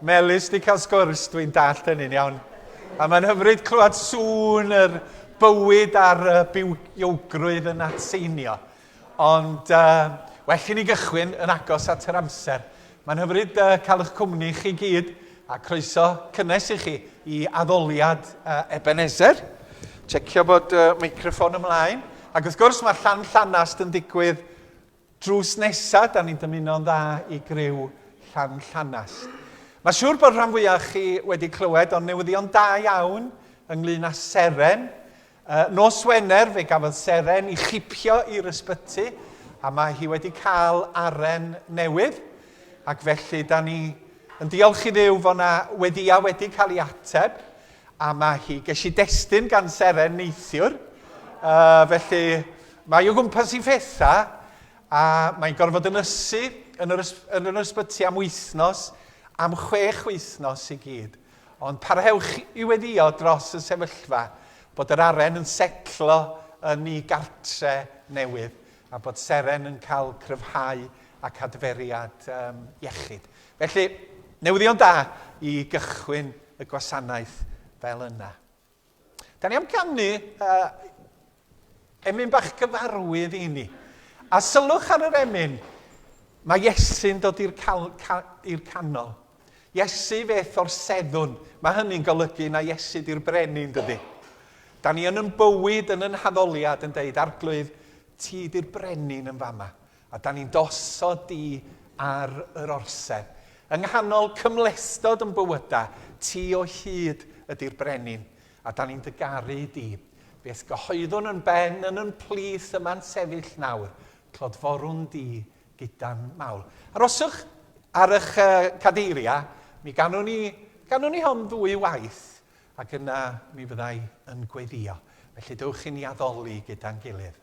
Melis di cael sgwrs, dwi'n darllen yn iawn. A mae'n hyfryd clywed sŵn yr bywyd a'r bywgrwydd yn atseinio. Ond well i ni gychwyn yn agos at yr amser. Mae'n hyfryd cael eich cwmni chi gyd a croeso cynnes i chi i addoliad Ebenezer. Checio bod meicroffon ymlaen. Ac wrth gwrs mae Llanast yn digwydd drws nesaf. Da ni'n dymuno'n dda i griw Llanast. Mae siŵr bod rhan fwyaf chi wedi clywed o'n newyddion da iawn ynglyn â Seren. Nos Wener fe gafodd Seren i chipio i'r ysbyty a mae hi wedi cael aren newydd. Ac felly da ni yn diolch i Dduw fod na wedi cael ei ateb a mae hi gesi destun gan Seren neithiwr. Felly mae o gwmpas i fetha a mae'n gorfod yn ysu yn yr ysbyty am wythnos, am 6 wythnos i gyd. Ond parhewch i weddio dros y sefyllfa bod yr aren yn setlo yn ei gartre newydd a bod Seren yn cael cryfhau ac adferiad iechyd. Felly, newyddion da i gychwyn y gwasanaeth fel yna. Da ni am ganu emyn bach gyfarwydd i ni. A sylwch ar yr emyn, mae Iesu'n dod i'r canol. Iesu feth o'r seddwn. Mae hynny'n golygu na Iesu di'r brenin, dydy. Da ni yn bywyd, yn haddoliad, yn deud arglwydd, ti di'r brenin yn fama. A da ni'n dosod di ar yr orsedd. Yng nghanol cymlestod yn bywyda, ti o hyd ydy'r brenin. A da ni'n dygaru di. Beth gyhoeddwn yn ben yn plith yma'n sefyll nawr. Clodforwn di gyda'n mawl. Aroswch ar eich cadeiriau, mi ganwn ni hon 2 waith, ac yna mi fyddai yn gweddio. Felly dewch i ni addoli gyda'n gilydd.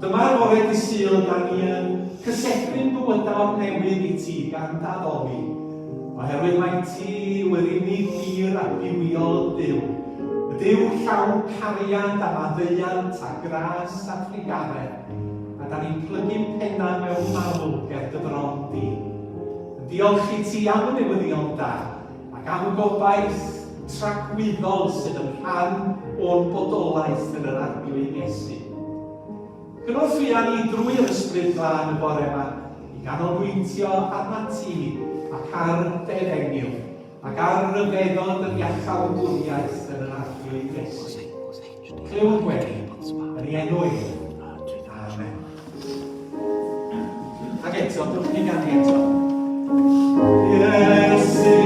Dyma'r bore di Sul, da ni yn cysegryn bywydau o'r newydd i ti gan daddoli. oherwydd mae ti yw'r unig hir a bywio Duw. Y Duw llawn cariad a maddeuant a gras a phrigaredd, a da ni'n plygu'n penna mewn mawl ger dy bron di. Yn diolch i ti am y newyddion da, ac am y gobaith tragwyddol sydd yn rhan o'n bodolaeth yn yr arglwydd Iesu. Cynorthwya ni drwy'r ysbryd glân y bore yma i ganolbwyntio arna ti ac ar Efengyl ac ar ryfeddod yr iachawr bwriaeth yn yr arglwydd Iesu. Clyw'n gweddi yn ei enw ef. Amen. Ac eto, dwch ni gan eto. Iesu,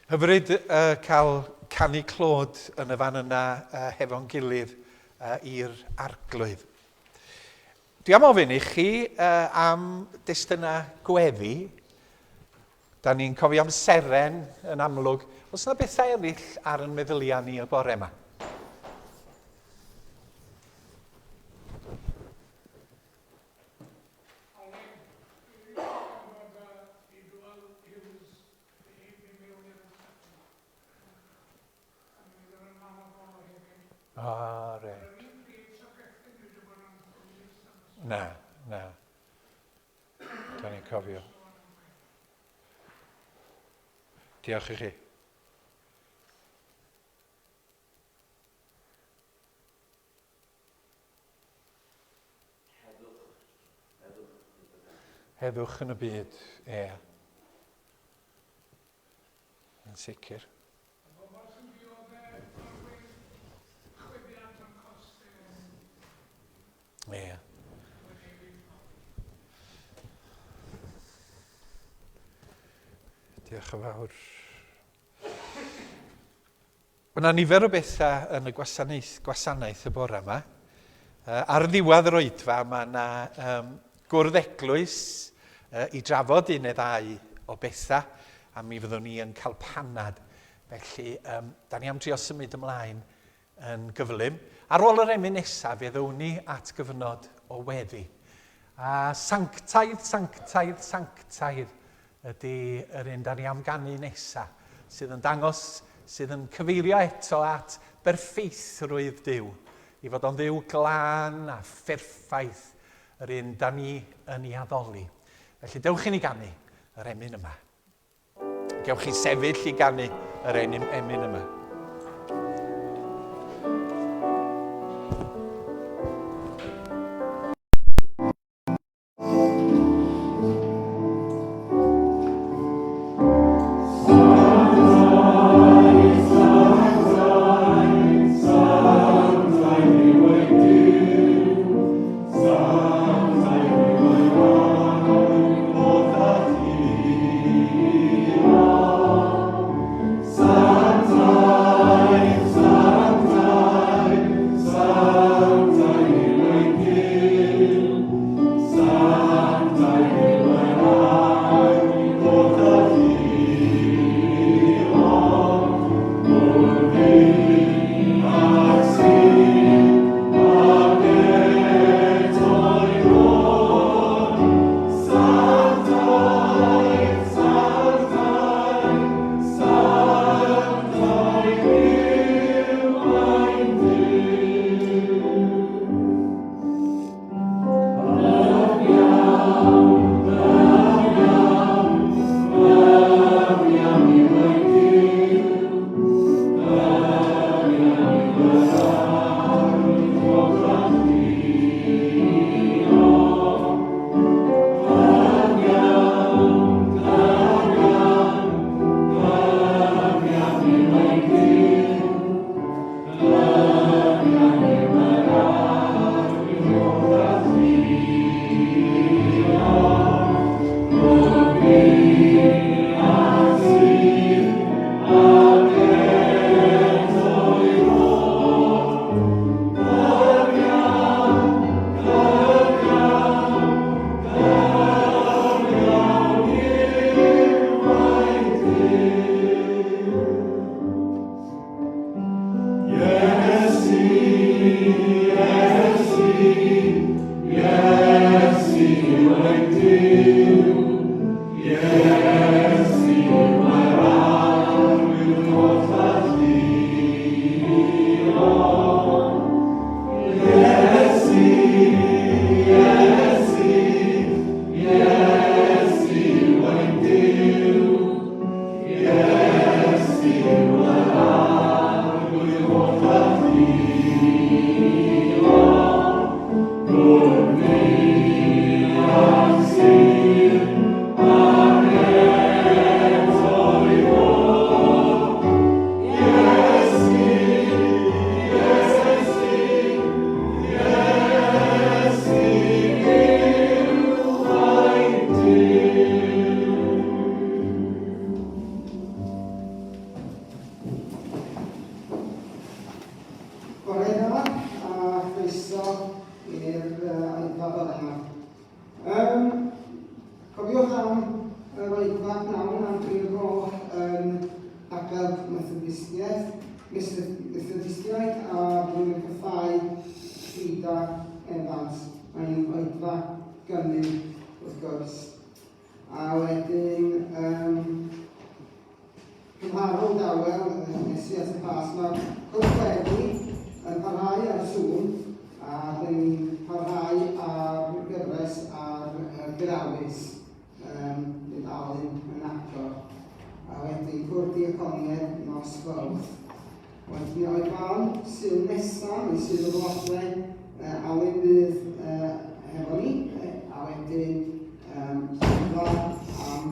Hyfryd cael canu clod yn y fan yna hefo'n gilydd i'r arglwydd. Dwi am ofyn i chi am destunau gweddi. Da ni'n cofio am seren yn amlwg. Oes yna bethau eraill ar yn meddyliau ni y bore yma? Reit. Na. Da ni'n cofio. Diolch i chi. Heddwch yn y byd, Yn sicr. Diolch yn fawr. Mae yna nifer o bethau yn y gwasanaeth y bore yma. Ar ddiwedd yr oedfa, mae yna gwrdd eglwys i drafod un neu ddau o bethau, a mi fyddwn ni yn cael panad. Felly, da ni am trio symud ymlaen yn gyflym. Ar ôl yr emyn nesaf, fe ddown ni at gyfnod o weddi. A sanctaidd ydy yr un da ni am ganu nesaf, sydd yn dangos, sydd yn cyfeirio eto at berffeithrwydd Duw, i fod o'n Dduw glân a pherffaith, yr un da ni yn ei addoli. Felly dewch i ni ganu yr emyn yma. Gewch chi sefyll i ganu yr emyn yma. Santa Cofiwch am yr oedfa nawn am brifo agor Methodistiaeth a dwi'n cyffau Frida Evans. Mae'n oedfa gynnu wrth gwrs. A wedyn cymharol dawel nes i at y pas. Mae'r cwrs wedi yn parhau ar Zoom a dyn ni'n parhau ar gyfres ar gydawnus bydd Alun yn agor. A wedyn cwrdd diaconiaid nos Fawrth. Wedyn oedd fan sy'n nesaf, neu sy'n y flodau, Alun bydd hefo ni, a wedyn swyddfa am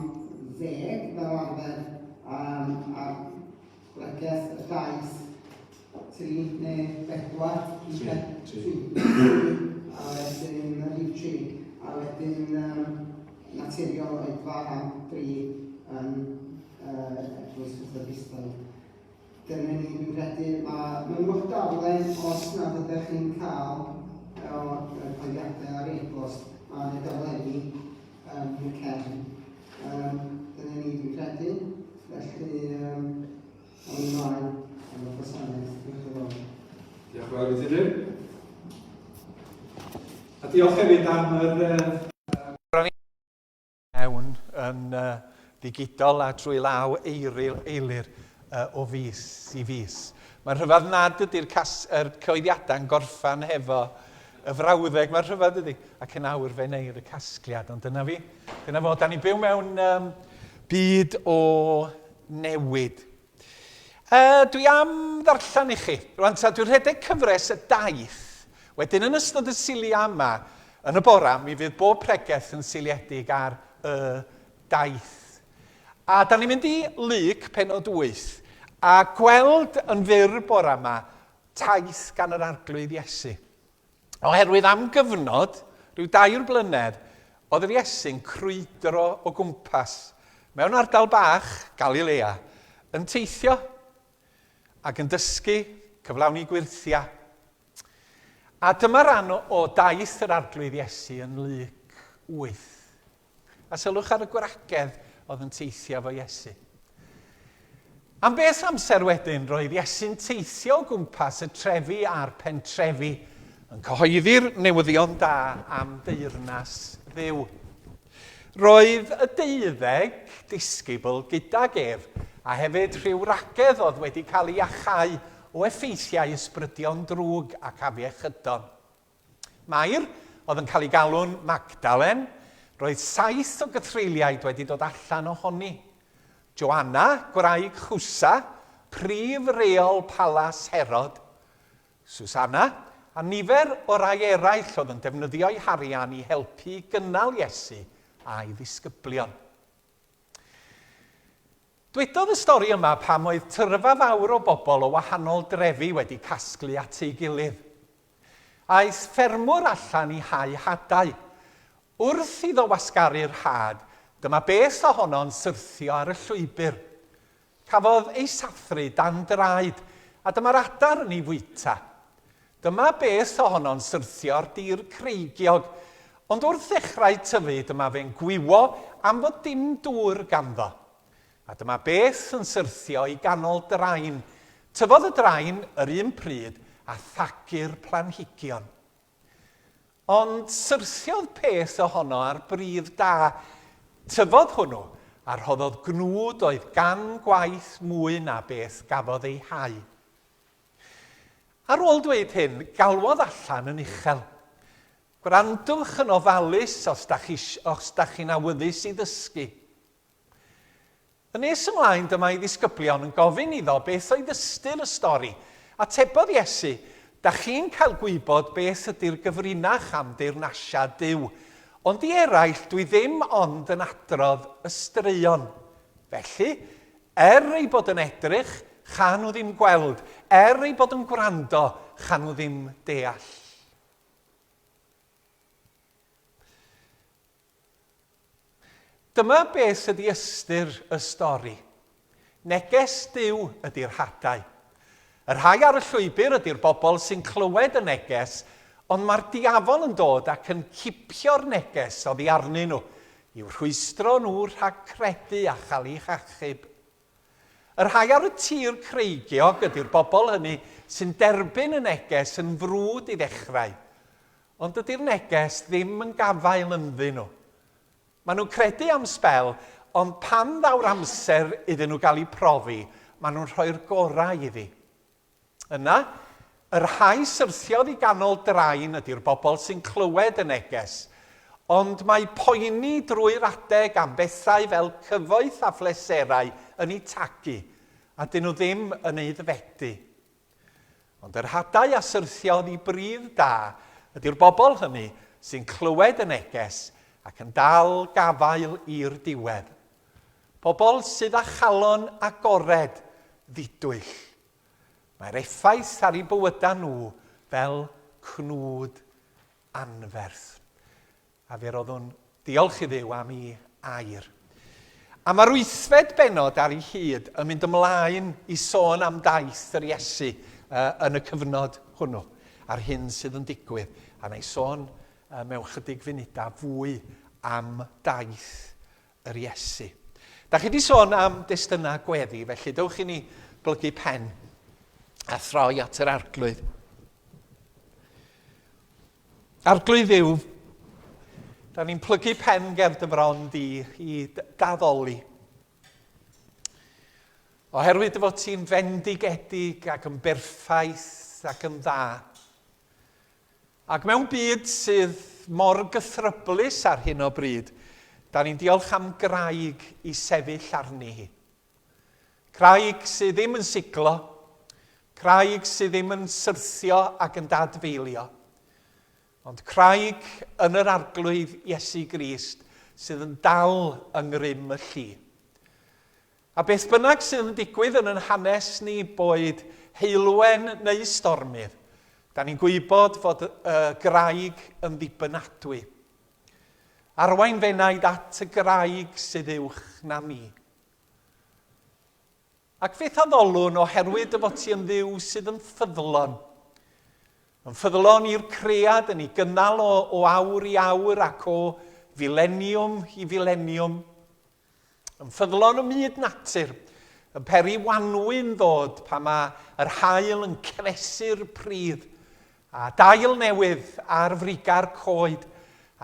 10 fel arfer ar gwlegaeth y daith 3 neu 4, 3, a wedyn y rhif 3, a wedyn naturiol oedfa am 3 yn Eglwys Methodistiaid. Dyna ni, dwi'n credu, mynwch daflen os nad ydych chi'n cael o coediadau ar e-bost, mae'n daflenni yn cefn. Dyna ni, dwi'n credu, felly awn ymlaen am y gwasanaeth. Diolch yn fawr. Diolch yn fawr i ti, Dyn. A diolch hefyd am yr mewn yn ddigidol a trwy law eilir o fis i fis. Mae'n rhyfedd nad ydy'r coeddiadau'n gorffan hefo y frawddeg. Mae'n rhyfedd ydy. Ac yn awr fe neir y casgliad. Ond dyna fi. Dyna fo. Da ni byw mewn byd o newid. Dwi am ddarllen i chi. Rwan ta, dwi'n rhedeg cyfres y daith. Wedyn yn ystod y silia yma, yn y bora, mi fydd bob pregaeth yn siliedig ar y daith. A da ni'n mynd i Luc pennod 8 a gweld yn fyr bora yma taith gan yr arglwydd Iesu. Oherwydd am gyfnod, rhyw 2 blynedd, oedd yr Iesu'n crwydro o gwmpas mewn ardal bach, Galilea, yn teithio ac yn dysgu, cyflawni gwirthia. A dyma ran o daith yr arglwydd Iesu yn Luc 8. A sylwch ar y gwragedd oedd yn teithio fo Iesu. Am beth amser wedyn roedd Iesu'n teithio o gwmpas y trefi a'r pentrefi yn cyhoeddi'r newyddion da am deyrnas Dduw. Roedd y 12 disgybl gydag ef a hefyd rhyw ragedd oedd wedi cael ei achau o effeithiau ysbrydion drwg ac afiechydon. Mair oedd yn cael ei galw'n Magdalen, roedd 7 o gythreiliaid wedi dod allan ohoni. Joanna, gwraig Chwsa, prif reol Palas Herod. Susanna, a nifer o rai eraill oedd yn defnyddio'u harian i helpu gynnal Iesu a'i ddisgyblion. Dwedodd y stori yma pam oedd tyrfa fawr o bobl o wahanol drefi wedi casglu at ei gilydd. Aeth ffermwr allan i hau hadau. Wrth iddo wasgaru'r had, dyma beth ohono'n syrthio ar y llwybr. Cafodd ei sathru dan draed, a dyma'r adar yn ei fwyta. Dyma beth ohono'n syrthio ar dir creigiog, ond wrth ddechrau tyfu dyma fe'n gwywo am fod dim dŵr ganddo. A dyma beth yn syrthio i ganol draen. Tyfodd y draen yr un pryd a thacu'r planhigion. Ond syrthiodd peth ohono ar brif da. Tyfodd hwnnw a rhoddodd gnwd oedd gan gwaith mwy na beth gafodd ei hau. Ar ôl dweud hyn, galwodd allan yn uchel. Gwrandwch yn ofalus os da chi'n awyddus i ddysgu. Yn nes ymlaen, dyma ei ddisgyblion yn gofyn iddo beth oedd ystyr y stori. A tebodd Iesu, da chi'n cael gwybod beth ydy'r gyfrinach am deyrnasiad Duw. Ond i eraill, dwi ddim ond yn adrodd y straeon. Felly, ei bod yn edrych, chan nhw ddim gweld. Ei bod yn gwrando, chan nhw ddim deall. Dyma beth ydy ystyr y stori. Neges Duw ydy'r hadau. Yr rhai ar y llwybr ydy'r bobl sy'n clywed y neges, ond mae'r diafol yn dod ac yn cipio'r neges oddi arnyn nhw, i'w rhwystro nhw rhag credu a chael eu hachub. Yr rhai ar y tir creigiog ydy'r bobl hynny sy'n derbyn y neges yn frwd i ddechrau, ond ydy'r neges ddim yn gafael ynddyn nhw. Maen nhw'n credu am sbel, ond pan ddaw'r amser iddyn nhw gael eu profi, maen nhw'n rhoi'r gorau iddi. Yna, yr rhai syrthiodd i ganol draen ydy'r bobl sy'n clywed y neges, ond mae poeni drwy'r adeg am bethau fel cyfoeth a phleserau yn ei tagu, a dyn nhw ddim yn ei ddfedu. Ond yr hadau a syrthiodd i brif da ydy'r bobl hynny sy'n clywed y neges ac yn dal gafael i'r diwedd. Pobl sydd â chalon agored ddidwyll. Mae'r effaith ar eu bywydau nhw fel cnwd anferth. A fe roeddwn diolch i Dduw am ei air. A mae'r wythfed benod ar ei hyd yn mynd ymlaen i sôn am daith yr Iesu yn y cyfnod hwnnw, a'r hyn sydd yn digwydd. A na i sôn mewn chydig funudau fwy am daith yr Iesu. Da chi wedi sôn am destunau gweddi, felly dewch i ni blygu pen a throi at yr arglwydd. Arglwydd yw, da ni'n plygu pen ger dy frond i daddoli. Oherwydd fod ti'n fendigedig ac yn berffaith ac yn dda. Ac mewn byd sydd mor gythryblus ar hyn o bryd, da ni'n diolch am graig i sefyll arni hi. Graig sydd ddim yn siglo, graig sydd ddim yn syrthio ac yn dadfeilio, ond graig yn yr arglwydd Iesu Grist sydd yn dal yng ngrym y llu. A beth bynnag sydd yn digwydd yn yn hanes ni, boed heilwen neu stormydd, da ni'n gwybod fod graig yn ddibynadwy. Arwain fenaid at y graig sydd uwch na mi. Ac fe ddaddolwn oherwydd y fod ti yn Dduw sydd yn ffyddlon. Yn ffyddlon i'r cread yn ei gynnal o awr i awr ac o fileniwm i fileniwm. Yn ffyddlon y myd natur, yn peri wanwyn ddod pan mae yr haul yn cresu'r pridd, a dail newydd ar friga'r coed,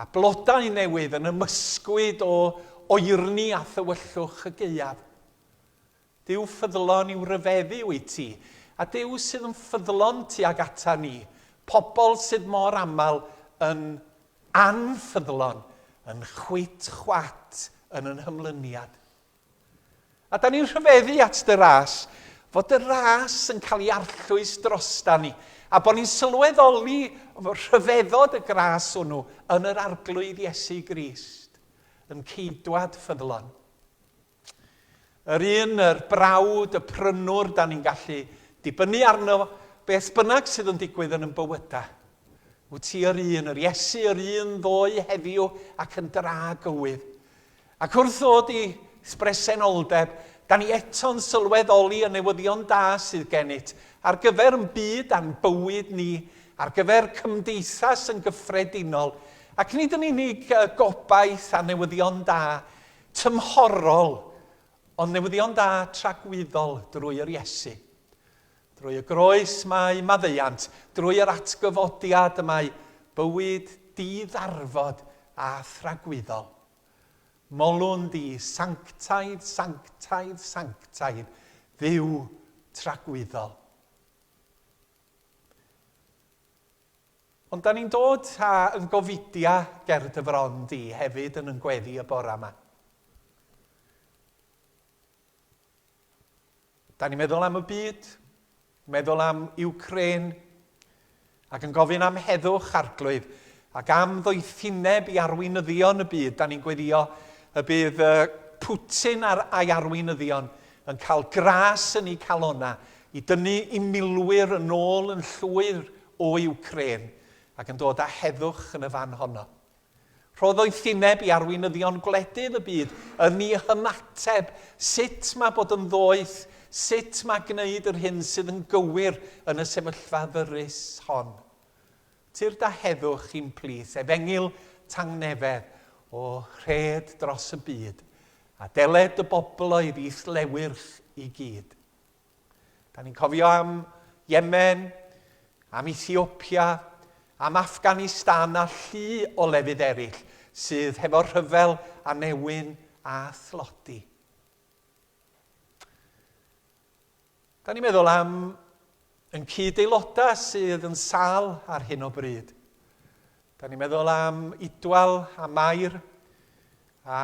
a blodau newydd yn ymysgwyd o oerni a thywyllwch y gaeaf. Duw ffyddlon i'w ryfeddu wyt ti, a Duw sydd yn ffyddlon tuag ata ni, pobl sydd mor aml yn anffyddlon, yn chwit chwat yn yn hymlyniad. A da ni'n rhyfeddu at dy ras, fod y ras yn cael ei arllwys drosta ni, a bod ni'n sylweddoli rhyfeddod y gras hwnnw yn yr arglwydd Iesu Grist, yn ceidwad ffyddlon. Yr un, yr brawd, y prynwr, da ni'n gallu dibynnu arno beth bynnag sydd yn digwydd yn bywydau. Wyt ti yr un, yr Iesu, yr un ddoe heddiw ac yn dra gywydd. Ac wrth ddod i sbresenoldeb, da ni eto'n sylweddoli y newyddion da sydd gennyt ar gyfer yn byd a'n bywyd ni, ar gyfer cymdeithas yn gyffredinol, ac nid yn unig gobaith a newyddion da tymhorol, ond newyddion da tragwyddol drwy yr Iesu. Drwy y groes mae maddeuant, drwy yr atgyfodiad mae bywyd diddarfod a thragwyddol. molwn di, sanctaidd, sanctaidd, sanctaidd, dduw tragwyddol. Ond da ni'n dod yn gofidia ger dy fron di hefyd yn gweddi y bora yma. Da ni'n meddwl am y byd, meddwl am Ukraine, ac yn gofyn am heddwch arglwydd, ac am ddoethineb i arweinyddion y byd. Da ni'n gweddio y bydd Putin a'i arweinyddion yn cael gras yn ei calonna i dynnu i milwyr yn ôl yn llwyr o Ukraine ac yn dod â heddwch yn y fan honno. Rhodd oethineb i arweinyddion gwledydd y byd yn ei hymateb sut mae bod yn ddoeth, sut mae gwneud yr hyn sydd yn gywir yn y sefyllfa ddyrus hon. Tyr da heddwch i'n plith, efengil tangnefedd o rhed dros y byd, a deled y bobl oedd i thlewyrch i gyd. Da ni'n cofio am Yemen, am Ethiopia, am Afghanistan a llu o lefydd eraill sydd hefo rhyfel a newyn a thlodi. Da ni'n meddwl am yn cyd-aelodau sydd yn sal ar hyn o bryd. Da ni'n meddwl am Idwal a Mair, a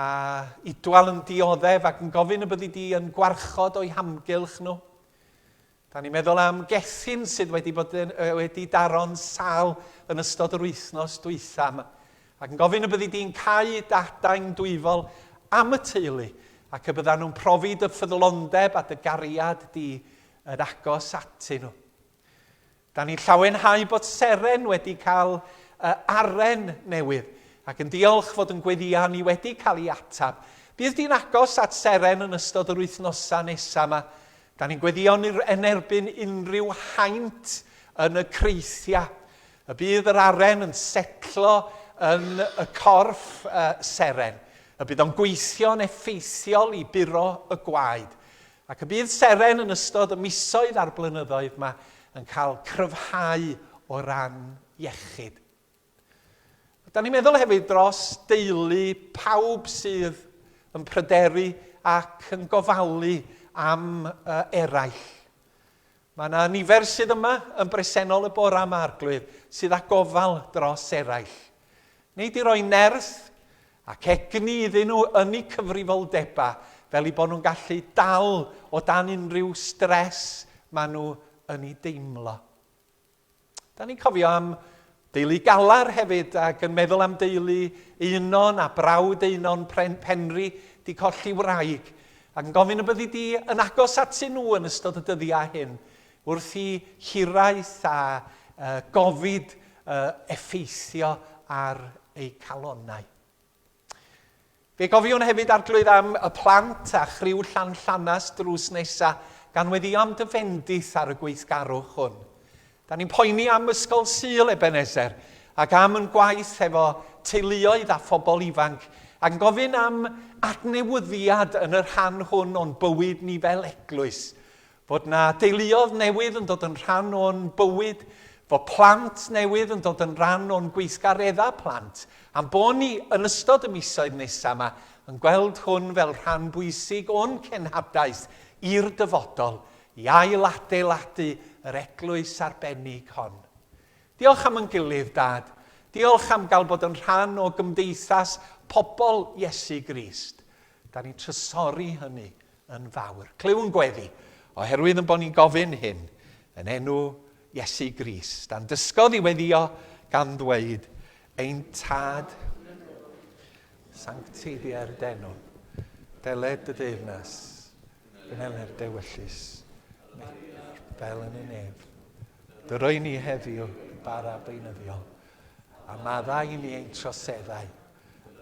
Idwal yn dioddef ac yn gofyn y byddi di yn gwarchod o'i hamgylch nhw. Da ni'n meddwl am Gethin sydd wedi daro'n sal yn ystod yr wythnos dwytham, ac yn gofyn y byddi di'n cau dadain dwyfol am y teulu, ac y byddan nhw'n profi dy ffyddlondeb a dy gariad di yn agos ati nhw. Da ni'n llawenhau bod Seren wedi cael aren newydd ac yn diolch fod yn gweddian i wedi cael ei atab. Bydd di'n agos at Seren yn ystod yr wythnosau nesaf yma. Da ni'n gweddion yn erbyn unrhyw haint yn y creithia. Y bydd yr aren yn setlo yn y corff Seren. Y bydd o'n gweithio'n effeithiol i buro y gwaed. Ac y bydd Seren yn ystod y misoedd a'r blynyddoedd yma yn cael cryfhau o ran iechyd. Da ni'n meddwl hefyd dros deulu pawb sydd yn pryderu ac yn gofalu am eraill. Mae yna nifer sydd yma yn bresennol y bora yma arglwydd sydd â gofal dros eraill. Nid i roi nerth ac egni iddyn nhw yn eu cyfrifoldebau fel i bod nhw'n gallu dal o dan unrhyw stres maen nhw yn ei deimlo. Da ni'n cofio am deulu Galar hefyd ac yn meddwl am deulu Unon a brawd Unon Penri di colli wraig ac yn gofyn y byddi di yn agos atyn nhw yn ystod y dyddiau hyn wrth i hiraeth a gofid effeithio ar eu calonnau. Fe gofiwn hefyd arglwydd am y plant a chriw Llanllanas drws nesaf gan weddio am dyfendith ar y gweithgarwch hwn. Da ni'n poeni am ysgol Sul Ebenezer ac am yn gwaith efo teuluoedd a phobl ifanc ac yn gofyn am adnewyddiad yn y rhan hwn o'n bywyd ni fel eglwys. Fod na deuluodd newydd yn dod yn rhan o'n bywyd, fod plant newydd yn dod yn rhan o'n gweithgareddau plant, am bod ni yn ystod y misoedd nesaf yma yn gweld hwn fel rhan bwysig o'n cenhadaeth i'r dyfodol, i ailadeiladu yr eglwys arbennig hon. Diolch am yn gilydd, Dad. Diolch am gael bod yn rhan o gymdeithas pobl Iesu Grist. Da ni'n trysori hynny yn fawr. Cliw yn gweddi, oherwydd yn bod ni'n gofyn hyn yn enw Iesu Grist. A'n dysgodd i weddio gan ddweud, ein tad, sancteiddio'r denw, deled y deyrnas, gynnelir dewyllus, fel yn y nef. Dyroi ni heddiw bara beunyddiol, a maddau ni ein troseddau,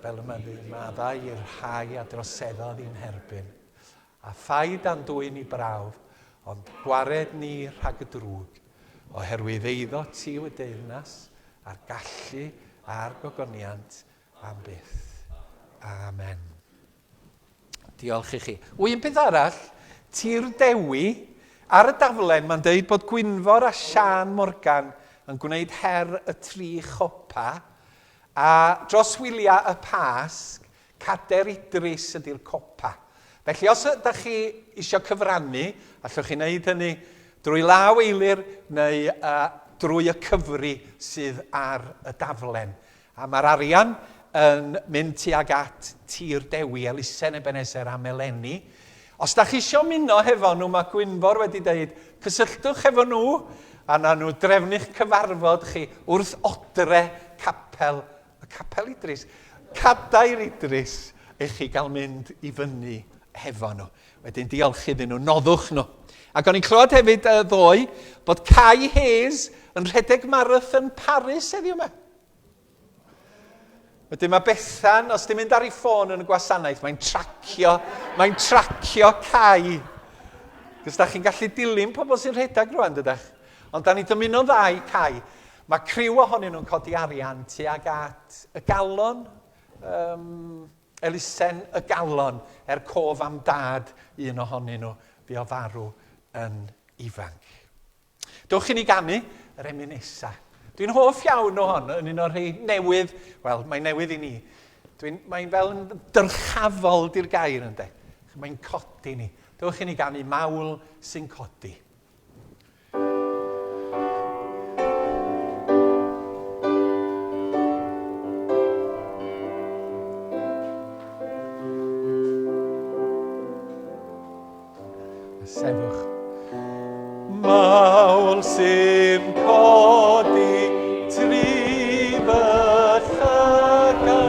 fel y maddau i'r rhai a droseddodd i'n herbyn, a phaid a'n dwy'n i brawf, ond gwared ni rhag y drwg, oherwydd eiddo ti y deyrnas, a'r gallu a'r gogoniant am byth. Amen. Diolch i chi. Un peth arall, Tir Dewi, ar y daflen mae'n deud bod Gwynfor a Sian Morgan yn gwneud her y 3 chopa, a dros wyliau y Pasg, Cader Idris ydy'r copa. Felly os ydych chi eisiau cyfrannu, allwch chi wneud hynny drwy law eilir neu drwy y cyfri sydd ar y daflen. A mae'r arian yn mynd tuag at Tir Dewi, Elusen Ebenezer a Meleni. Os da chi eisiau muno hefo nhw, mae Gwynfor wedi dweud, cysylltwch hefo nhw, a na nhw drefnu'ch cyfarfod chi wrth odre capel Idris. Cadair Idris, eich chi gael mynd i fyny hefo nhw. Wedyn diolch iddyn nhw, noddwch nhw. Ac o'n i'n clywed hefyd ddoe bod Kai Hayes yn rhedeg marathon Paris heddiw yma. Wedyn mae Bethan, os di'n mynd ar ei ffôn yn y gwasanaeth, mae'n tracio Kai. Cos da chi'n gallu dilyn pobl sy'n rhedeg rwan, dydych. Ond da ni dymuno dda i Kai. Mae criw ohonyn nhw'n codi arian tuag at y galon, Elusen y galon, cof am dad un ohonyn nhw, fi o farw yn ifanc. Dewch i ni ganu yr emunesa. Dwi'n hoff iawn o hon, yn un o'r rhai newydd, wel, mae'n newydd i ni. Mae'n fel yn dyrchafol di'r gair, ynddo. Mae'n codi ni. Dewch i ni ganu mawl sy'n codi. Sefwch. Mawl sy'n codi tri fy llygau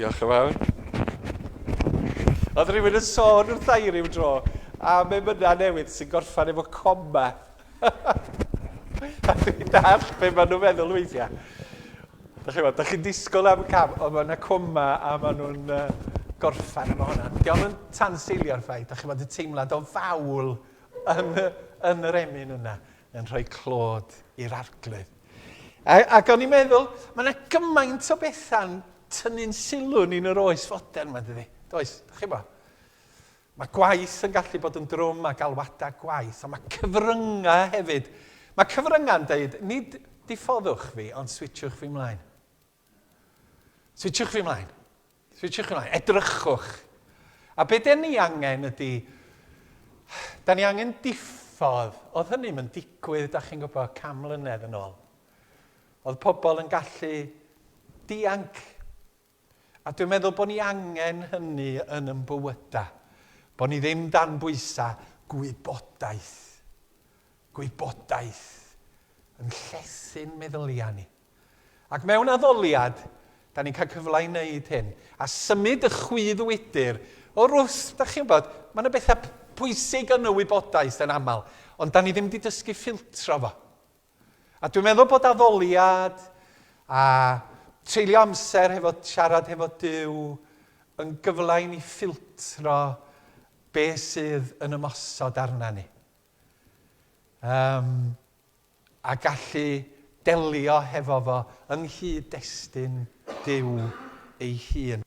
Diolch yn fawr. Oedd rhywun yn sôn wrth ai ryw dro am emyna newydd sy'n gorffan efo coma. A dwi'n dall be maen nhw'n meddwl weithiau. Da chi'n disgwyl am cam, ond mae yna coma a maen nhw'n gorffan efo hwnna. Diolch yn tanseilio'r ffaith, da chi'n bod y teimlad o fawl yn yr emyn yna yn rhoi clod i'r arglwydd. Ac o'n i'n meddwl, mae yna gymaint o betha'n tynnu'n sylw ni'n yr oes fodern yma, dydi? Does, da chi bo? Mae gwaith yn gallu bod yn drwm a galwadau gwaith, a mae cyfryngau hefyd. Mae cyfryngau'n dweud, nid diffoddwch fi, ond switchwch fi mlaen. Switchwch fi mlaen. Switchwch fi mlaen. Edrychwch. A be da ni angen ydy, da ni angen diffodd. Oedd hynny'n mynd digwydd, da chi'n gwybod, cam mlynedd yn ôl. Oedd pobl yn gallu dianc. A dwi'n meddwl bod ni angen hynny yn bywydau. Bod ni ddim dan bwysau gwybodaeth. Gwybodaeth yn llesyn meddyliau ni. Ac mewn addoliad, da ni'n cael cyfle i wneud hyn. A symud y chwyddwydyr o'r wrth, da chi'n bod, mae yna bethau pwysig yn y wybodaeth yn aml, ond da ni ddim wedi dysgu ffiltro fo. A dwi'n meddwl bod addoliad a treulio amser hefo siarad hefo Duw yn gyfle i ni ffiltro beth sydd yn ymosod arna ni. A gallu delio hefo fo yng nghyd-destun Duw ei hun.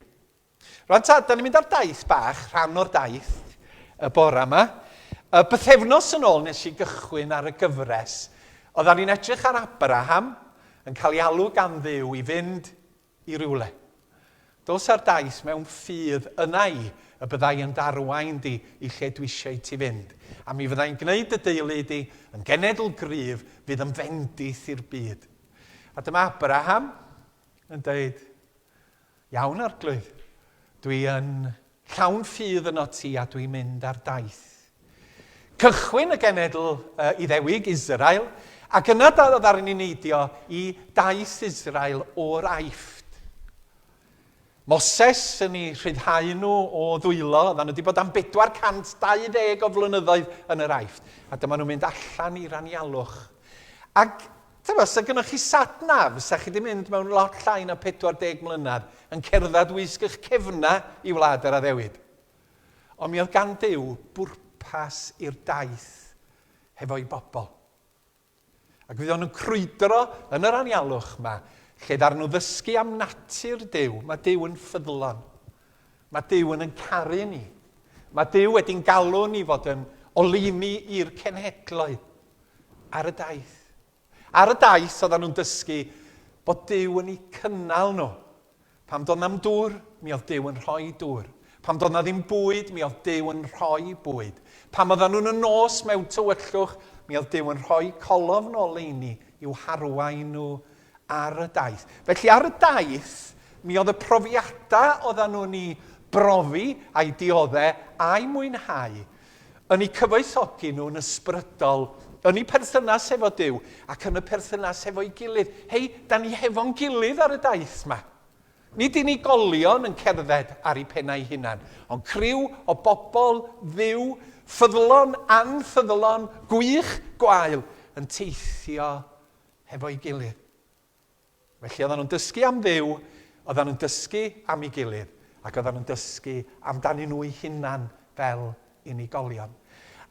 Rwan ta, da ni'n mynd ar daith bach, rhan o'r daith, y bore yma. Bythefnos yn ôl nes i gychwyn ar y gyfres, oeddan ni'n edrych ar Abraham yn cael ei alw gan Dduw i fynd i rywle. Dos ar daith mewn ffydd yna y byddai yn darwain di i lle dwi eisiau ti fynd. A mi fyddai'n gwneud y deulu di yn genedl gryf fydd yn fendith i'r byd. A dyma Abraham yn dweud, iawn arglwydd, dwi yn llawn ffydd yno ti a dwi'n mynd ar daith. Cychwyn y genedl Iddewig Israel, ac yna ddaru ni neidio i daith Israel o'r Aifft. Moses yn ei rhyddhau nhw o ddwylo, oedden nhw wedi bod am 420 o flynyddoedd yn yr Aifft. A dyma nhw'n mynd allan i'r anialwch. Ac os ydy gennych chi sat-nav, sa chi wedi mynd mewn lot llai na 40 mlynedd yn cerdded wisg eich cefna i wlad yr Addewid. Ond mi oedd gan Duw bwrpas i'r daith hefo'i bobl. Ac fydd o'n crwydro yn yr anialwch yma, lle ddaru nhw ddysgu am natur Duw. Mae Duw yn ffyddlon. Mae Duw yn caru ni. Mae Duw wedi'n galw ni fod yn olini i'r cenhedloedd ar y daith. Ar y daith oedden nhw'n dysgu bod Duw yn eu cynnal nhw. Pam doedd na'm dŵr, mi oedd Duw yn rhoi dŵr. Pam doedd na ddim bwyd, mi oedd Duw yn rhoi bwyd. Pam oedden nhw'n y nos mewn tywyllwch, mi oedd Duw yn rhoi colofn o leini i'w harwain nhw ar y daith. Felly ar y daith, mi oedd y profiadau oedden nhw'n ei brofi a'i dioddau a'i mwynhau yn ei cyfoethogi nhw'n ysbrydol yn ei perthynas efo Duw ac yn y perthynas efo'i gilydd. Hei, da ni hefo'n gilydd ar y daith yma. Nid unigolion yn cerdded ar ei pennau hunan, ond criw o bobl dduw, ffyddlon, anffyddlon, gwych, gwael, yn teithio hefo'i gilydd. Felly oedden nhw'n dysgu am Dduw, oedden nhw'n dysgu am ei gilydd, ac oedden nhw'n dysgu amdanyn nhw eu hunan fel unigolion.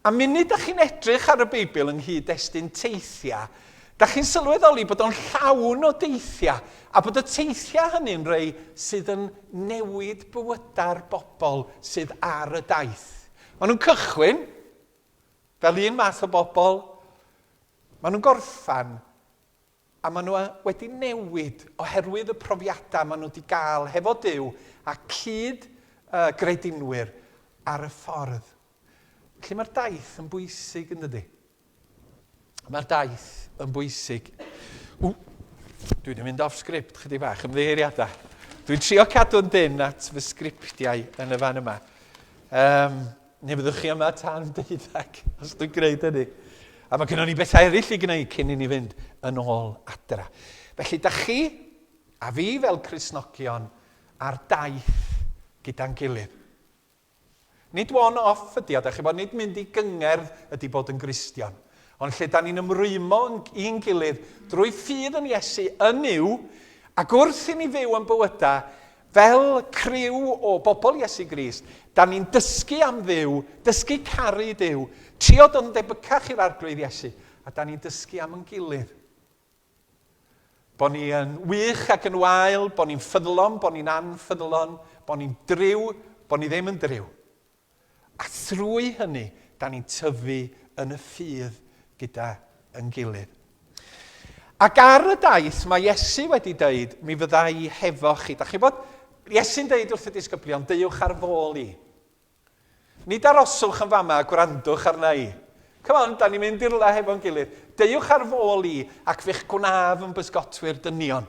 A munud ydych chi'n edrych ar y Beibl yng nghyd-destun teithia, da chi'n sylweddoli bod o'n llawn o deithia, a bod y teithia hynny'n rhai sydd yn newid bywyda'r bobl sydd ar y daith. Maen nhw'n cychwyn, fel un math o bobl, maen nhw'n gorffan, a maen nhw wedi newid oherwydd y profiadau maen nhw wedi gael hefo Duw a cyd gredinwyr ar y ffordd. Felly mae'r daith yn bwysig yn dydi? Mae'r daith yn bwysig. Dwi wedi mynd off sgript chydig bach, ymddeiriadau. Dwi'n trio cadw'n dyn at fy sgriptiau yn y fan yma. Neu byddwch chi yma tan 12, os dwi'n gwneud hynny. A mae gennym ni bethau eraill i gwneud cyn i ni fynd yn ôl adra. Felly, da chi a fi fel Cristnogion ar daith gyda'n gilydd. Nid one-off ydi, a da chi bod nid mynd i gyngerdd ydi bod yn Gristion. Ond lle da ni'n ymrwymo i'n gilydd drwy ffydd yn Iesu yn yw, ac wrth i ni fyw yn bywydau fel criw o bobl Iesu Grist, da ni'n dysgu am Dduw, dysgu caru Duw, trio dod yn debycach i'r arglwydd Iesu, a da ni'n dysgu am yn gilydd. Bo' ni yn wych ac yn wael, bo' ni'n ffyddlon, bo' ni'n anffyddlon, bo' ni'n driw, bo' ni ddim yn driw. A thrwy hynny, da ni'n tyfu yn y ffydd gyda yn gilydd. Ac ar y daith, mae Iesu wedi dweud, mi fyddai hefo chi. Da chi bod, Iesu'n dweud wrth y disgyblion, deuwch ar fôl i. Nid aroswch yn fama a gwrandwch arna i. Come on, da ni'n mynd i'r le hefo'n gilydd. Deuwch ar fôl i ac fe'ch gwnaf yn bysgotwyr dynion.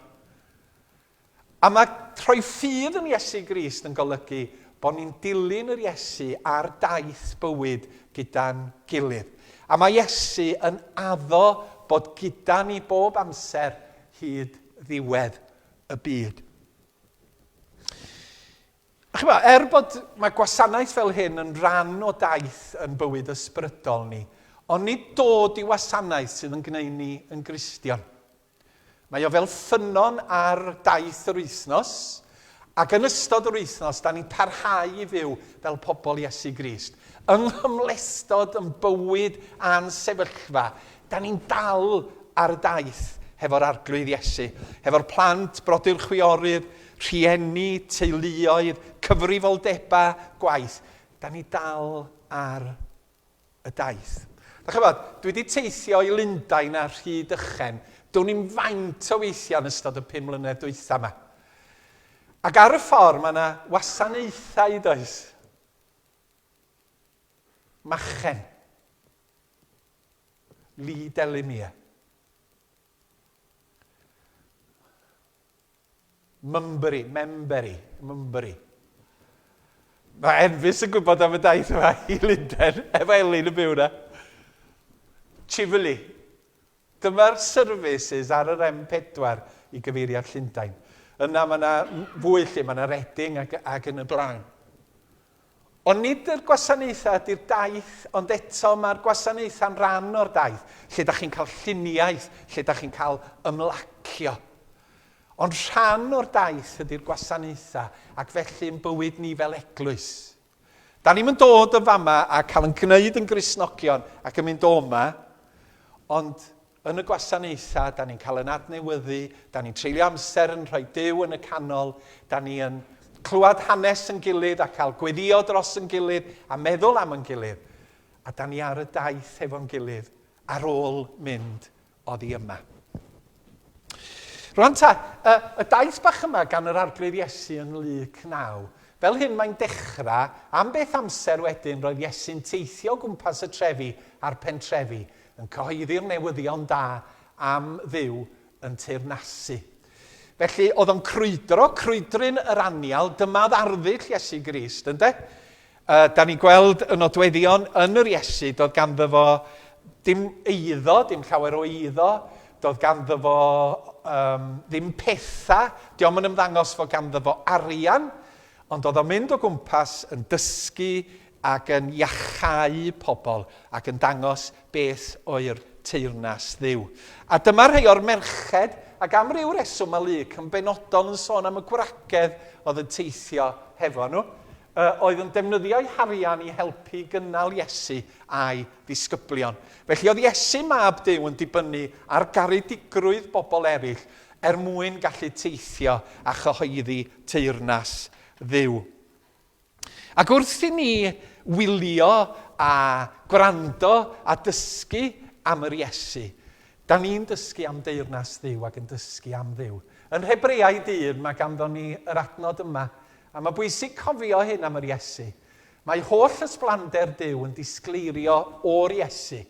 A mae rhoi ffydd yn Iesu Grist yn golygu bod ni'n dilyn yr Iesu ar daith bywyd gyda'n gilydd. A mae Iesu yn addo bod gyda ni bob amser hyd ddiwedd y byd. Bod mae gwasanaeth fel hyn yn rhan o daith yn bywyd ysbrydol ni, ond nid dod i wasanaeth sydd yn gwneud ni yn Gristion. Mae o fel ffynon ar daith yr wythnos, ac yn ystod yr wythnos, da ni'n parhau i fyw fel pobl Iesu Grist. Yng nghymlestod yn bywyd a'n sefyllfa, da ni'n dal ar daith hefo'r arglwydd Iesu, hefo'r plant, brodyr chwiorydd, rhieni, teuluoedd, cyfrifoldeba, gwaith. Da ni dal ar y daith. Dwi wedi teithio i Lundain a Rhydychen. Do'n ni'n faint o weithio yn ystod y 5 mlynedd dwytha yma. Ac ar y ffordd mae yna wasanaethau does. Machen. Lee Delamere. Mymbury. Mae Enfys yn gwybod am y daith yma i Lundain, efo Elin yn byw na. Chifley. Dyma'r services ar yr M4 i gyfeiriad Llundain. Yna mae yna fwy lle, mae yna Reading ac yn y blaen. Ond nid yr gwasanaethau ydy'r daith, ond eto mae'r gwasanaethau'n rhan o'r daith, lle da chi'n cael lluniaeth, lle da chi'n cael ymlacio. Ond rhan o'r daith ydy'r gwasanaethau, ac felly yn bywyd ni fel eglwys. Da ni'n mynd dod yn fama a cael yn gwneud yn Gristnogion ac yn mynd o'ma, ond yn y gwasanaethau, da ni'n cael yn adnewyddu, da ni'n treulio amser yn rhoi Duw yn y canol, da ni'n clywed hanes yn gilydd a cael gweddio dros yn gilydd a meddwl am yn gilydd. A da ni ar y daith efo'n gilydd ar ôl mynd oddi yma. Rwan y daith bach yma gan yr arglwydd Iesu yn Lug 9, fel hyn mae'n dechrau, am beth amser wedyn roedd Iesu'n teithio gwmpas y trefi a'r pentrefi, yn cyhoeddi'r newyddion da am Dduw yn teyrnasu. Felly, oedd o'n crwydryn yr anial, dyma ddarddull Iesu Grist, ynddo? Da ni'n gweld y nodweddion yn yr Iesu, doedd ganddo fo dim eiddo, dim llawer o eiddo, doedd ganddo fo ddim pethau, diom yn ymddangos fod ganddo fo arian, ond oedd o'n mynd o gwmpas yn dysgu ac yn iachau pobl ac yn dangos beth o'r teyrnas Dduw. A dyma rhai o'r merched, ac am ryw reswm mae Luc yn benodol yn sôn am y gwragedd oedd yn teithio hefo nhw, oedd yn defnyddio'u harian i helpu gynnal Iesu a'i ddisgyblion. Felly oedd Iesu mab Duw yn dibynnu ar garedigrwydd bobl eraill mwyn gallu teithio a chyhoeddi teyrnas Dduw. Ac wrth i ni wylio a gwrando a dysgu am yr Iesu, da ni'n dysgu am deyrnas Dduw ac yn dysgu am Dduw. Yn Hebreaid 1 mae ganddo ni yr adnod yma, a mae bwysig cofio hyn am yr Iesu. Mae holl ysblander Dduw yn disgleirio o'r Iesu.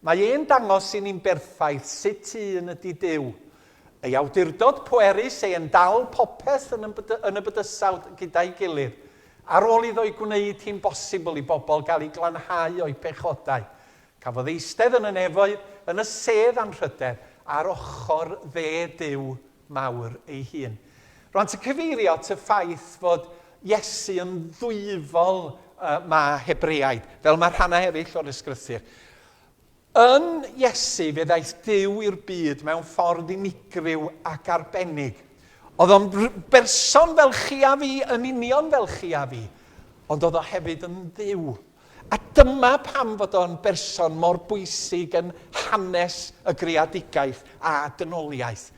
Mae e'n dangos i ni'n berffaith sut un ydy Dduw. Ei awdurdod pwerus ein dal popeth yn y bydysawd gyda'i gilydd, ar ôl iddo i gwneud hi'n bosibl i bobl gael ei glanhau o'i pechodau. Cafodd eistedd yn y nefoedd yn y sedd anrhydedd ar ochr Dduw mawr ei hun. Rwan te cyfeirio at y ffaith fod Iesu yn ddwyfol mae Hebreaid, fel mae'r rhannau eraill o'r ysgrythur. Yn Iesu fe ddaeth Duw i'r byd mewn ffordd unigryw ac arbennig. Oedd o'n berson fel chi a fi, yn union fel chi a fi, ond oedd o hefyd yn Dduw. A dyma pam fod o'n berson mor bwysig yn hanes y greadigaeth a dynoliaeth.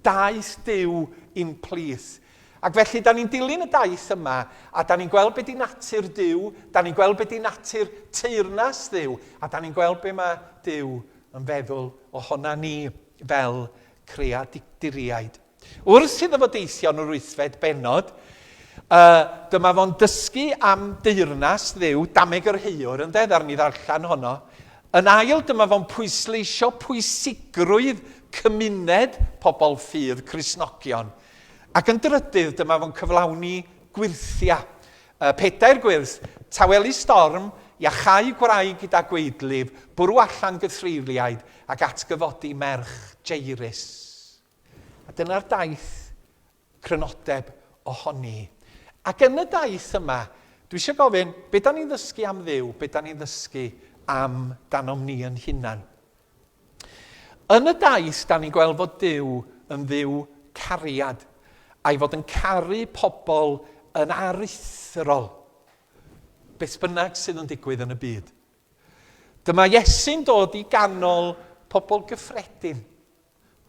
Daeth Duw i'n plith. Ac felly, da ni'n dilyn y daith yma, a da ni'n gweld beth i natur Duw, da ni'n gweld beth i natur teyrnas Dduw, a da ni'n gweld beth mae Duw yn feddwl ohona ni fel creaduriaid. Wrth iddo fo deithio yn yr wythfed bennod, dyma fo'n dysgu am deyrnas Dduw, dameg yr heiwr, yn dedd ar ni ddarllen honno. Yn ail, dyma fo'n pwysleisio pwysigrwydd cymuned pobl ffydd Cristnogion. Ac yn drydydd, dyma fo'n cyflawni gwirthia, Pedair gwyrdd, tawelu storm, iachau gwraig gyda gweidlif, bwrw allan gythreiriaid ac atgyfodi merch Jairus. A dyna'r daith crynodeb ohoni. Ac yn y daith yma, dwi eisiau gofyn, be da ni'n ddysgu am Dduw, be da ni'n ddysgu am danom ni yn hunan. Yn y daith, da ni'n gweld fod Duw yn dduw cariad, a'i fod yn caru pobl yn aruthrol, beth bynnag sydd yn digwydd yn y byd. Dyma Iesu'n dod i ganol pobl gyffredin,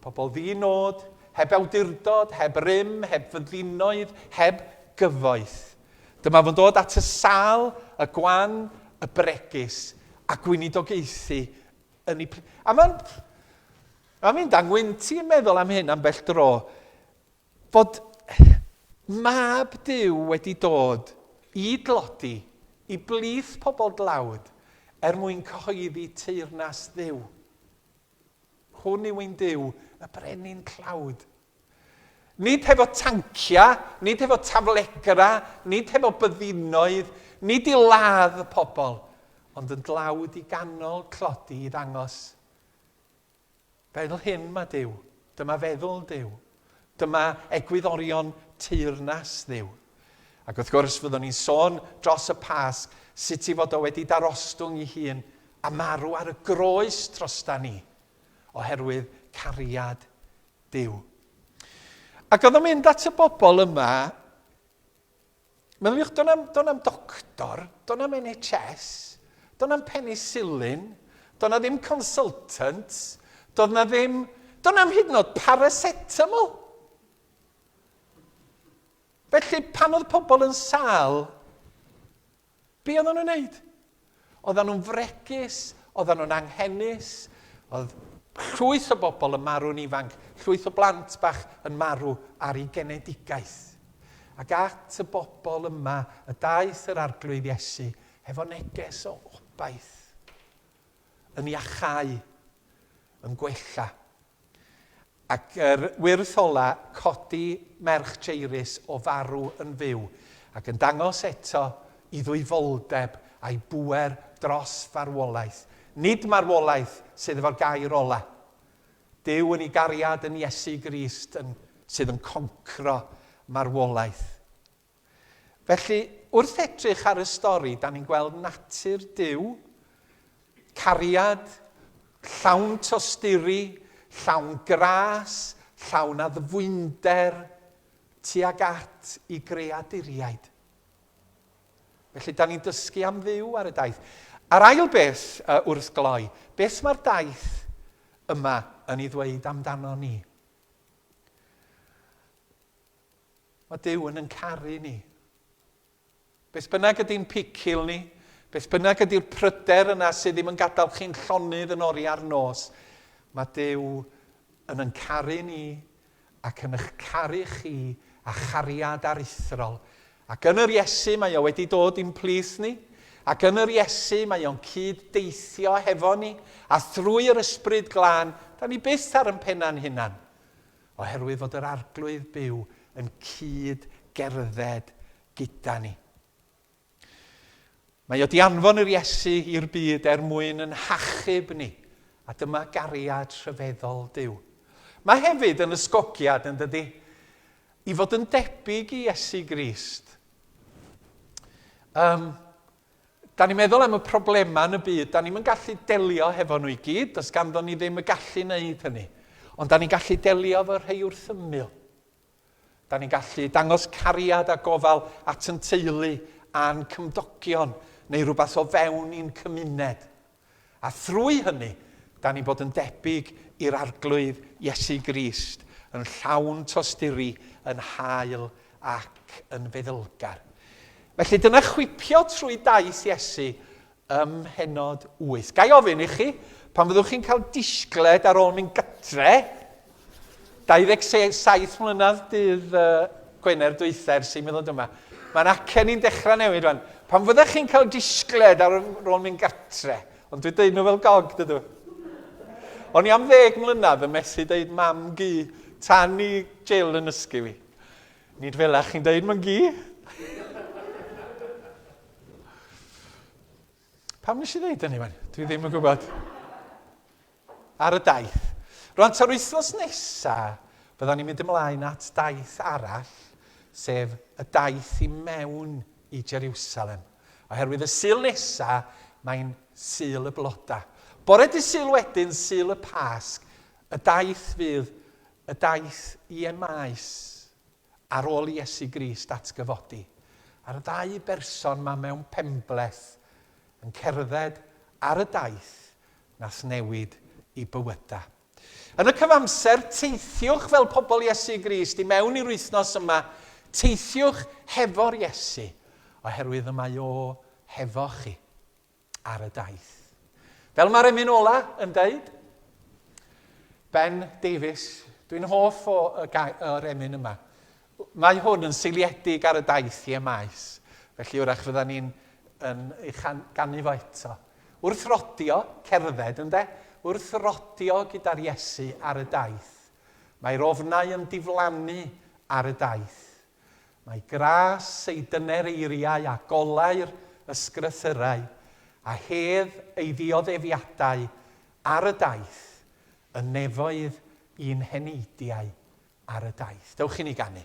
pobl ddinod, heb awdurdod, heb rym, heb fyddinoedd, heb gyfoeth. Dyma fo'n dod at y sal, y gwan, y bregus, a gwynidogaethu yn ei... A mae'n mynd angwynti yn meddwl am hyn am bell dro, fod mab Duw wedi dod i dlodi, i blith pobl dlawd, mwyn cyhoeddi teyrnas Dduw. Hwn yw ein Duw, y brenin clawd. Nid hefo tancia, nid hefo taflegra, nid hefo byddinoedd, nid i ladd y pobl, ond yn dlawd i ganol clodi i ddangos. Fel hyn mae Duw, dyma feddwl Duw, dyma egwyddorion teyrnas Dduw. Ac wrth gwrs fyddwn ni'n sôn dros y Pasg sut i fod o wedi darostwng ei hun a marw ar y groes drosta ni oherwydd cariad Duw. Ac oedd o'n mynd at y bobl yma, meddyliwch, do'n am doctor, do'n am NHS, do'n am penicillin, do'n am ddim consultants, do'n am hyd yn oed paracetamol. Felly, pan oedd pobl yn sal, be oedden nhw'n wneud? Oedden nhw'n fregus, oedden nhw'n anghennus, oedd llwyth o bobl yn marw'n ifanc, llwyth o blant bach yn marw ar ei genedigaeth. Ac at y bobl yma, y daeth yr arglwydd Iesu, hefo neges o obaith, yn iachau, yn gwella. Ac yr wyrth ola codi merch Jairus o farw yn fyw ac yn dangos eto i ddwyfoldeb a'i bwer dros farwolaeth. Nid marwolaeth sydd efo'r gair ola. Duw yn ei gariad yn Iesu Grist sydd yn concro marwolaeth. Felly, wrth edrych ar y stori, da ni'n gweld natur Duw, cariad, llawn tosturi, llawn gras, llawn addfwynder, tuag at i greaduriaid. Felly, da ni'n dysgu am Dduw ar y daith. A'r ail beth wrth gloi, beth mae'r daith yma yn ei ddweud amdano ni? Mae Duw yn caru ni. Beth bynnag ydy'n picil ni, beth bynnag ydy'r pryder yna sydd ddim yn gadael chi'n llonydd yn ori ar nos, mae Duw yn caru ni ac yn eich caru chi a chariad aruthrol. Ac yn yr Iesu mae o wedi dod i'n plith ni, ac yn yr Iesu mae o'n cyd-deithio hefo ni, a thrwy'r ysbryd glân, da ni byth ar yn penna'n hunan, oherwydd fod yr arglwydd byw yn cyd-gerdded gyda ni. Mae o di anfon yr Iesu i'r byd mwyn yn hachub ni, a dyma gariad rhyfeddol Duw. Mae hefyd yn ysgogiad yn dydi, i fod yn debyg i Iesu Grist. Da ni'n meddwl am y problemau yn y byd, da ni'n gallu delio hefo nhw i gyd, does ganddo ni ddim y gallu wneud hynny. Ond da ni'n gallu delio efo rhai wrth ymyl. Da ni'n gallu dangos cariad a gofal at yn teulu a'n cymdogion, neu rhywbeth o fewn i'n cymuned. A thrwy hynny, da ni'n bod yn debyg i'r arglwydd Iesu Grist, yn llawn tosturi, yn hael ac yn feddylgar. Felly dyna chwipio trwy daith Iesu henod 8. Gai ofyn i chi, pan fyddwch chi'n cael disgled ar ôl mynd gytre, 27 mlynedd dydd Gwener dwyther sy'n meddwl dyma, mae'n acen ni'n dechrau newid rwan. Pan fyddwch chi'n cael disgled ar ôl mynd gatre, ond dwi'n dweud nhw fel gog, dydw. O'n i am 10 mlynedd yn methu dweud mam gi, tan i Jill yn ysgu fi. Nid fel chi'n dweud mam gi. Pam nes i ddeud hynny, man? Dwi ddim yn gwybod. Ar y daith. Rwan, ta'r wythnos nesaf, byddwn ni'n mynd ymlaen at daith arall, sef y daith i mewn i Jerusalem. Oherwydd y Sul nesaf, mae'n Sul y Bloda. Bore dy Sul wedyn, Sul y Pasg, y daith fydd y daith i Emmaus ar ôl i Iesu Grist atgyfodi. A'r ddau berson yma mewn penbleth yn cerdded ar y daith nath newid i bywyda. Yn y cyfamser, teithiwch fel pobl Iesu Grist i mewn i'r wythnos yma, teithiwch hefo'r Iesu, oherwydd y mae o hefo chi ar y daith. Fel mae'r emyn ola yn deud, Ben Davies, dwi'n hoff o'r emyn yma. Mae hwn yn seiliedig ar y daith i Emmaus, felly wrach fydda ni'n gannu fo eto. Wrth rodio, cerdded ynde, wrth rodio gyda'r Iesu ar y daith. Mae'r ofnau yn diflannu ar y daith. Mae gras ei dyner eiriau a golau'r ysgrythyrau a hedd ei ddioddefiadau ar y daith yn nefoedd i'n heneidiau ar y daith. Dewch i ni ganu.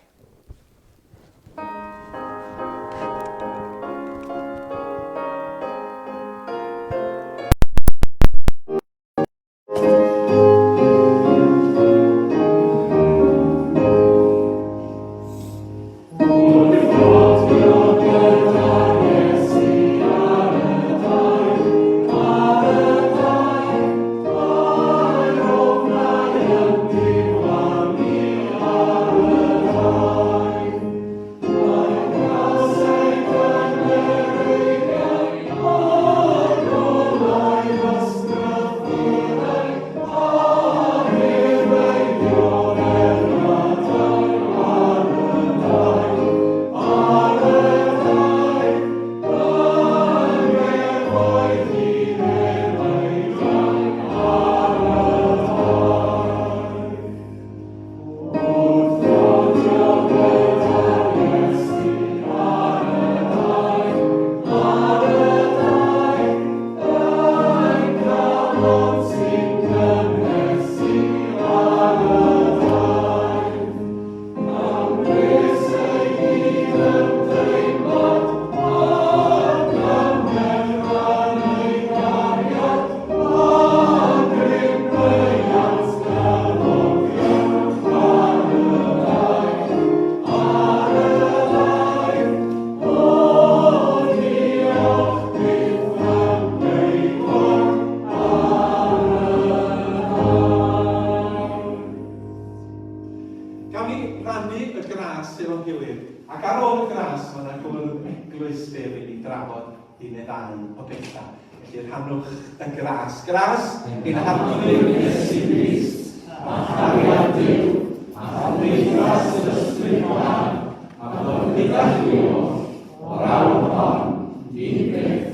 Gras i'n harmoni'r Iesu Grist, a chariad Dyw, a chymdeithas yr Ysbryd Glân, a bod gyda chi o'r awr hon, un beth.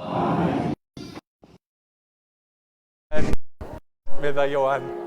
Amen. Medda Ioan.